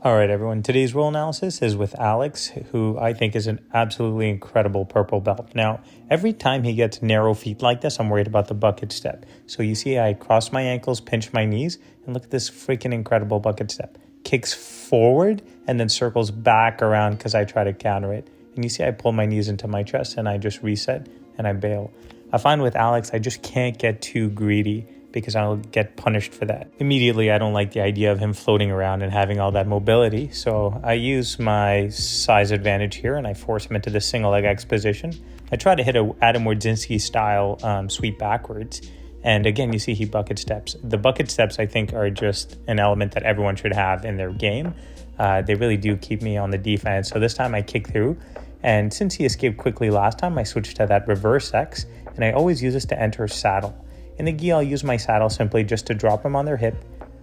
All right, everyone. Today's role analysis is with Alex, who I think is an absolutely incredible purple belt. Now, every time he gets narrow feet like this, I'm worried about the bucket step. So you see I cross my ankles, pinch my knees, and look at this freaking incredible bucket step. Kicks forward and then circles back around because I try to counter it. And you see I pull my knees into my chest and I just reset and I bail. I find with Alex, I just can't get too greedy because I'll get punished for that. Immediately, I don't like the idea of him floating around and having all that mobility. So I use my size advantage here and I force him into the single leg X position. I try to hit a Adam Wardzinski style sweep backwards. And again, you see he bucket steps. The bucket steps, I think, are just an element that everyone should have in their game. They really do keep me on the defense. So this time I kick through. And since he escaped quickly last time, I switched to that reverse X. And I always use this to enter saddle. In the gi, I'll use my saddle simply just to drop him on their hip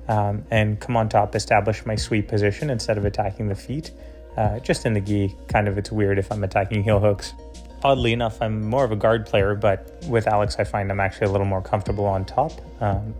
and come on top, establish my sweep position instead of attacking the feet. Just in the gi, kind of it's weird if I'm attacking heel hooks. Oddly enough, I'm more of a guard player, but with Alex, I find I'm actually a little more comfortable on top.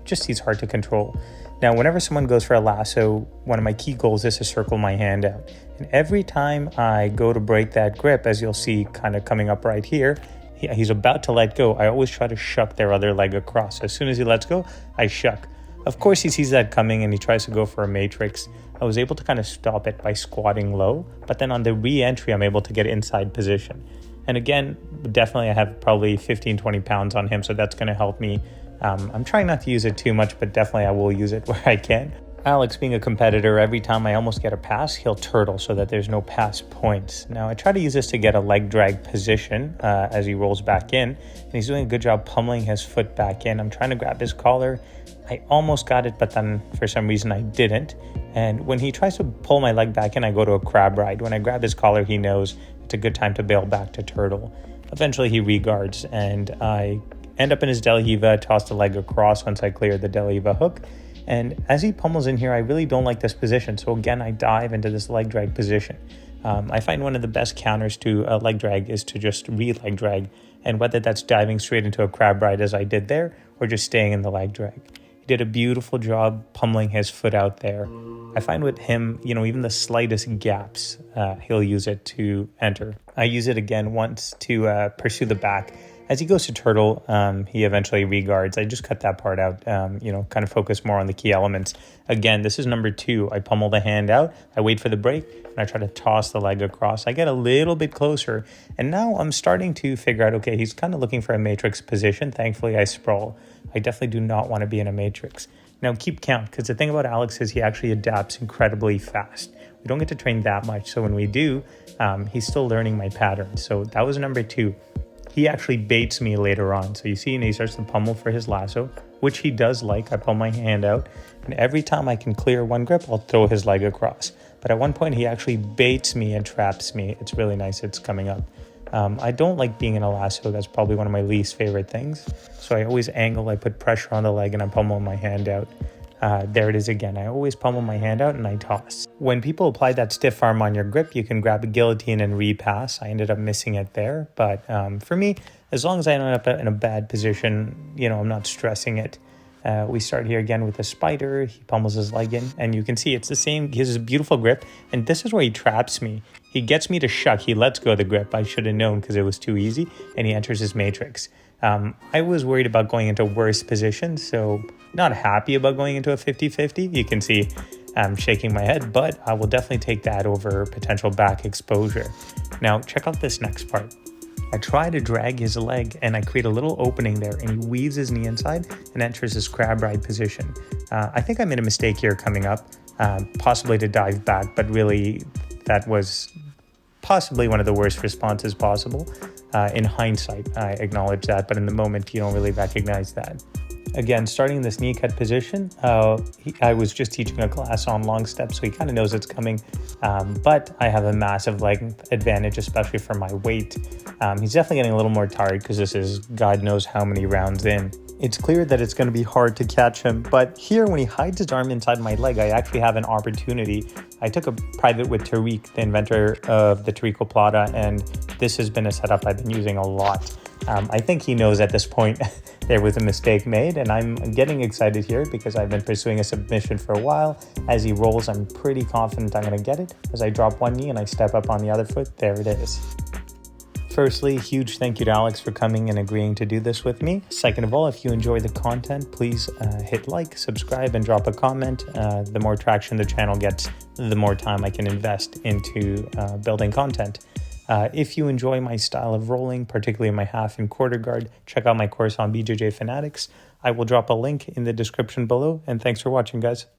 Just he's hard to control. Now, whenever someone goes for a lasso, one of my key goals is to circle my hand out. And every time I go to break that grip, as you'll see kind of coming up right here, he's about to let go. I always try to shuck their other leg across. As soon as he lets go, I shuck. Of course, he sees that coming and he tries to go for a matrix. I was able to kind of stop it by squatting low, but then on the re-entry, I'm able to get inside position. And again, definitely I have probably 15, 20 pounds on him, so that's going to help me. I'm trying not to use it too much, but definitely I will use it where I can. Alex, being a competitor, every time I almost get a pass, he'll turtle so that there's no pass points. Now, I try to use this to get a leg drag position as he rolls back in, and he's doing a good job pummeling his foot back in. I'm trying to grab his collar. I almost got it, but then for some reason I didn't. And when he tries to pull my leg back in, I go to a crab ride. When I grab his collar, he knows it's a good time to bail back to turtle. Eventually, he reguards, and I end up in his De La Riva, toss the leg across once I clear the De La Riva hook. And as he pummels in here, I really don't like this position. So again, I dive into this leg drag position. I find one of the best counters to a leg drag is to just re-leg drag. And whether that's diving straight into a crab ride as I did there, or just staying in the leg drag. He did a beautiful job pummeling his foot out there. I find with him, even the slightest gaps, he'll use it to enter. I use it again once to pursue the back. As he goes to turtle, he eventually reguards. I just cut that part out, kind of focus more on the key elements. Again, this is number 2. I pummel the hand out, I wait for the break, and I try to toss the leg across. I get a little bit closer, and now I'm starting to figure out, okay, he's kind of looking for a matrix position. Thankfully, I sprawl. I definitely do not want to be in a matrix. Now, keep count, because the thing about Alex is he actually adapts incredibly fast. We don't get to train that much, so when we do, he's still learning my patterns. So that was number 2. He actually baits me later on. So you see, and he starts to pummel for his lasso, which he does like. I pull my hand out, and every time I can clear one grip, I'll throw his leg across. But at one point, he actually baits me and traps me. It's really nice. It's coming up. I don't like being in a lasso. That's probably one of my least favorite things. So I always angle, I put pressure on the leg, and I pummel my hand out. There it is again. I always pummel my hand out and I toss. When people apply that stiff arm on your grip, you can grab a guillotine and repass. I ended up missing it there. But for me, as long as I don't end up in a bad position, I'm not stressing it. We start here again with a spider. He pummels his leg in, and you can see it's the same. He has a beautiful grip, and this is where he traps me. He gets me to shuck. He lets go of the grip. I should have known because it was too easy, and he enters his matrix. I was worried about going into worse positions, so not happy about going into a 50-50. You can see I'm shaking my head, but I will definitely take that over potential back exposure. Now, check out this next part. I try to drag his leg, and I create a little opening there, and he weaves his knee inside and enters his crab ride position. I think I made a mistake here coming up, possibly to dive back, but really that was possibly one of the worst responses possible. In hindsight, I acknowledge that, but in the moment, you don't really recognize that. Again, starting in this knee cut position, I was just teaching a class on long steps, so he kind of knows it's coming, but I have a massive leg advantage, especially for my weight. He's definitely getting a little more tired because this is God knows how many rounds in. It's clear that it's going to be hard to catch him, but here when he hides his arm inside my leg, I actually have an opportunity. I took a private with Tariq, the inventor of the Tariq Plata, and this has been a setup I've been using a lot. I think he knows at this point there was a mistake made, and I'm getting excited here because I've been pursuing a submission for a while. As he rolls, I'm pretty confident I'm going to get it. As I drop one knee and I step up on the other foot, there it is. Firstly, huge thank you to Alex for coming and agreeing to do this with me. Second of all, if you enjoy the content, please hit like, subscribe, and drop a comment. The more traction the channel gets, the more time I can invest into building content. If you enjoy my style of rolling, particularly my half and quarter guard, check out my course on BJJ Fanatics. I will drop a link in the description below, and thanks for watching, guys.